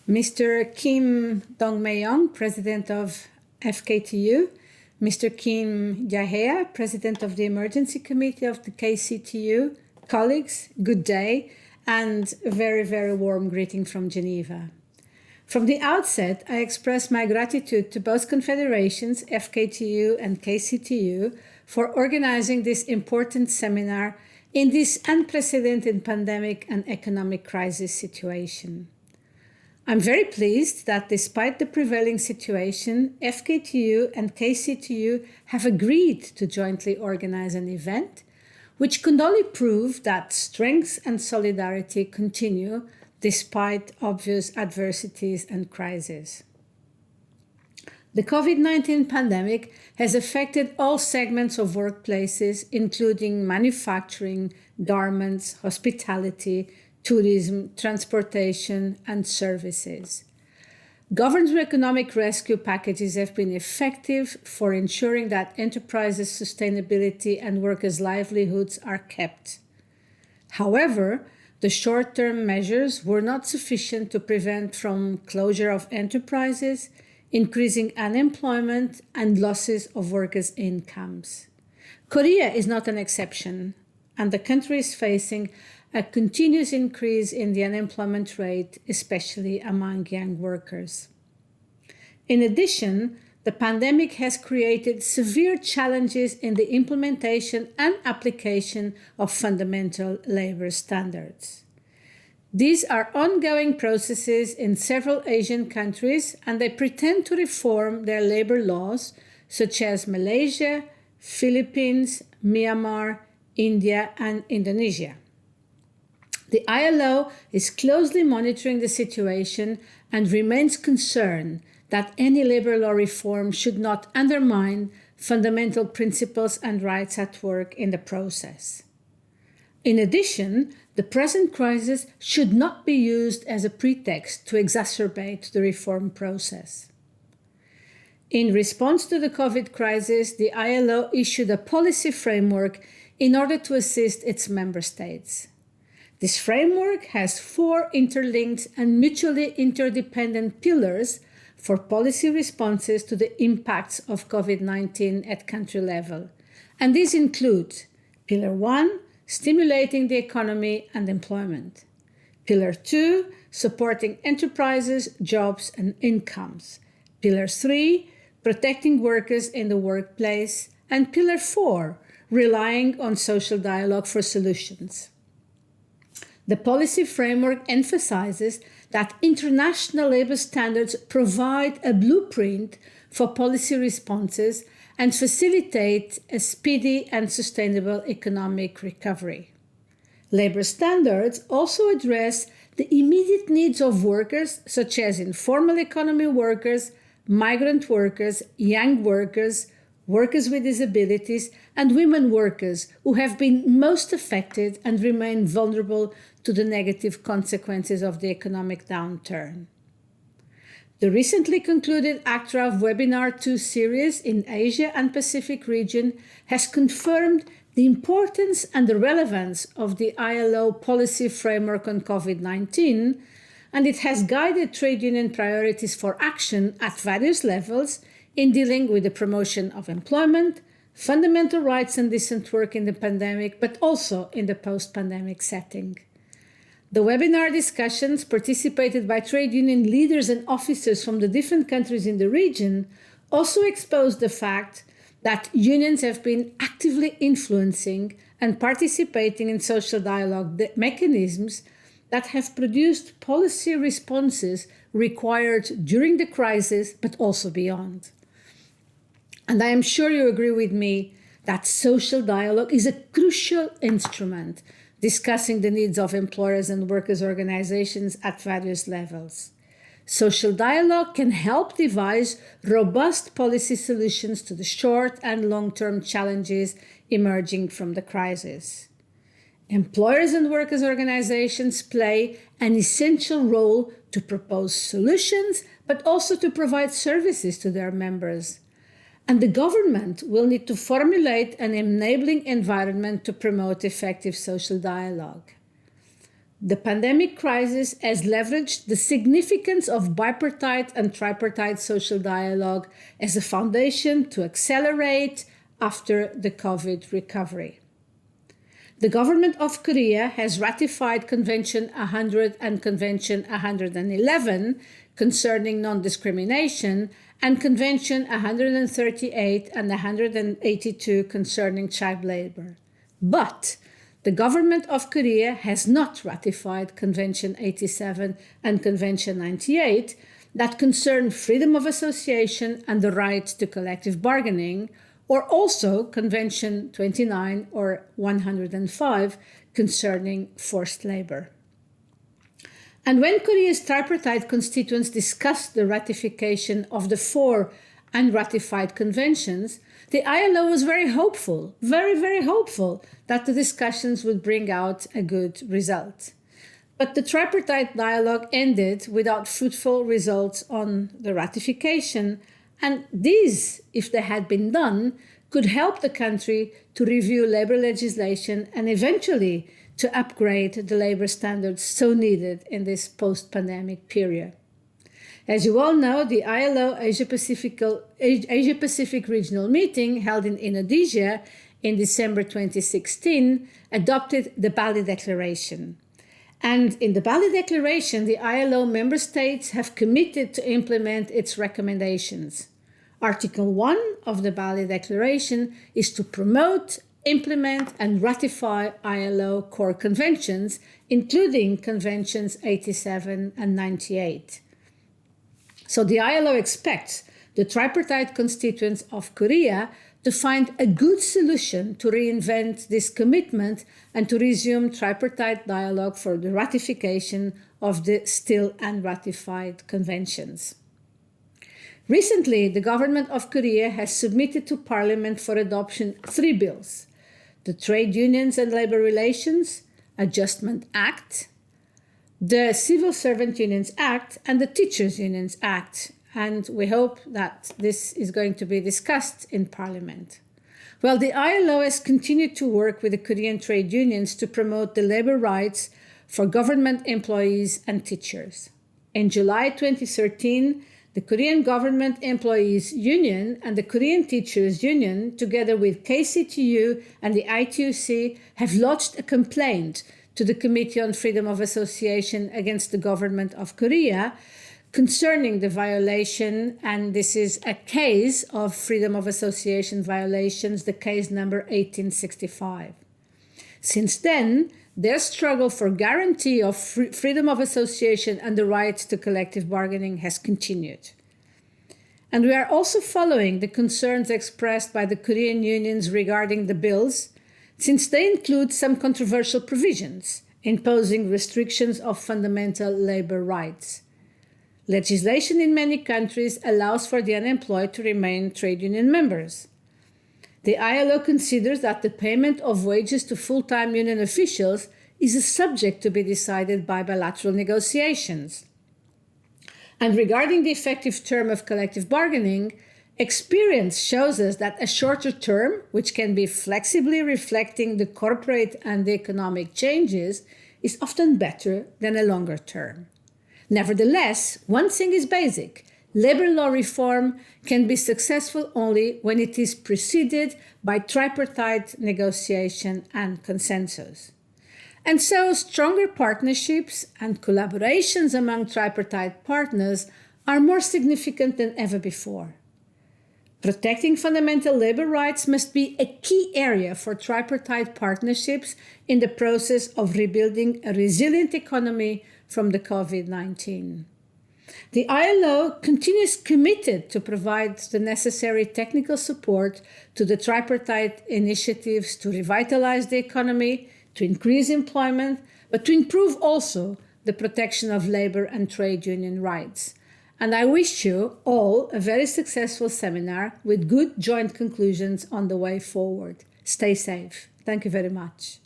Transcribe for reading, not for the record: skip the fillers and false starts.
Mr. Kim Dong-Myeong, President of FKTU, Mr. Kim Yahea, President of the Emergency Committee of the KCTU, colleagues, good day, and a very, very warm greeting from Geneva. From the outset, I express my gratitude to both confederations, FKTU and KCTU, for organizing this important seminar in this unprecedented pandemic and economic crisis situation. I'm very pleased that despite the prevailing situation, FKTU and KCTU have agreed to jointly organize an event, which can only prove that strength and solidarity continue despite obvious adversities and crises. The COVID-19 pandemic has affected all segments of workplaces, including manufacturing, garments, hospitality, tourism, transportation, and services. Government economic rescue packages have been effective for ensuring that enterprises' sustainability and workers' livelihoods are kept. However, the short-term measures were not sufficient to prevent from closure of enterprises, increasing unemployment, and losses of workers' incomes. Korea is not an exception, and the country is facing a continuous increase in the unemployment rate, especially among young workers. In addition, the pandemic has created severe challenges in the implementation and application of fundamental labor standards. These are ongoing processes in several Asian countries, and they pretend to reform their labor laws, such as Malaysia, Philippines, Myanmar, India, and Indonesia. The ILO is closely monitoring the situation and remains concerned that any labor law reform should not undermine fundamental principles and rights at work in the process. In addition, the present crisis should not be used as a pretext to exacerbate the reform process. In response to the COVID crisis, the ILO issued a policy framework in order to assist its member states. This framework has 4 interlinked and mutually interdependent pillars for policy responses to the impacts of COVID-19 at country level. And these include Pillar 1, stimulating the economy and employment. Pillar 2, supporting enterprises, jobs, and incomes. Pillar 3, protecting workers in the workplace. And Pillar 4, relying on social dialogue for solutions. The policy framework emphasizes that international labor standards provide a blueprint for policy responses and facilitate a speedy and sustainable economic recovery. Labor standards also address the immediate needs of workers, such as informal economy workers, migrant workers, young workers, workers with disabilities, and women workers who have been most affected and remain vulnerable to the negative consequences of the economic downturn. The recently concluded ACTRAV Webinar 2 series in Asia and Pacific region has confirmed the importance and the relevance of the ILO policy framework on COVID-19, and it has guided trade union priorities for action at various levels in dealing with the promotion of employment, fundamental rights and decent work in the pandemic, but also in the post-pandemic setting. The webinar discussions, participated by trade union leaders and officers from the different countries in the region, also exposed the fact that unions have been actively influencing and participating in social dialogue mechanisms that have produced policy responses required during the crisis, but also beyond. And I am sure you agree with me that social dialogue is a crucial instrument discussing the needs of employers and workers' organizations at various levels. Social dialogue can help devise robust policy solutions to the short and long-term challenges emerging from the crisis. Employers and workers' organizations play an essential role to propose solutions, but also to provide services to their members. And the government will need to formulate an enabling environment to promote effective social dialogue. The pandemic crisis has leveraged the significance of bipartite and tripartite social dialogue as a foundation to accelerate after the COVID recovery. The government of Korea has ratified Convention 100 and Convention 111 concerning non-discrimination and Convention 138 and 182 concerning child labor. But the government of Korea has not ratified Convention 87 and Convention 98 that concern freedom of association and the right to collective bargaining, or also Convention 29 or 105 concerning forced labor. And when Korea's tripartite constituents discussed the ratification of the 4 unratified conventions, the ILO was very hopeful, very hopeful that the discussions would bring out a good result. But the tripartite dialogue ended without fruitful results on the ratification, and these, if they had been done, could help the country to review labor legislation and eventually to upgrade the labor standards so needed in this post-pandemic period. As you all know, the ILO Asia-Pacific Regional Meeting held in Indonesia in December 2016 adopted the Bali Declaration. And in the Bali Declaration, the ILO member states have committed to implement its recommendations. Article 1 of the Bali Declaration is to promote, implement and ratify ILO core conventions, including Conventions 87 and 98. So the ILO expects the tripartite constituents of Korea to find a good solution to reinvent this commitment and to resume tripartite dialogue for the ratification of the still unratified conventions. Recently, the government of Korea has submitted to Parliament for adoption 3 bills: the Trade Unions and Labor Relations Adjustment Act, the Civil Servant Unions Act, and the Teachers Unions Act. And we hope that this is going to be discussed in Parliament. Well, the ILO has continued to work with the Korean trade unions to promote the labor rights for government employees and teachers. In July 2013, the Korean Government Employees Union and the Korean Teachers Union, together with KCTU and the ITUC, have lodged a complaint to the Committee on Freedom of Association against the government of Korea concerning the violation, and this is a case of freedom of association violations, the case number 1865. Since then, their struggle for guarantee of freedom of association and the right to collective bargaining has continued. And we are also following the concerns expressed by the Korean unions regarding the bills, since they include some controversial provisions imposing restrictions of fundamental labor rights. Legislation in many countries allows for the unemployed to remain trade union members. The ILO considers that the payment of wages to full-time union officials is a subject to be decided by bilateral negotiations. And regarding the effective term of collective bargaining, experience shows us that a shorter term, which can be flexibly reflecting the corporate and the economic changes, is often better than a longer term. Nevertheless, one thing is basic: labor law reform can be successful only when it is preceded by tripartite negotiation and consensus. And so stronger partnerships and collaborations among tripartite partners are more significant than ever before. Protecting fundamental labor rights must be a key area for tripartite partnerships in the process of rebuilding a resilient economy from the COVID-19. The ILO continues committed to provide the necessary technical support to the tripartite initiatives to revitalize the economy, to increase employment, but to improve also the protection of labor and trade union rights. And I wish you all a very successful seminar with good joint conclusions on the way forward. Stay safe. Thank you very much.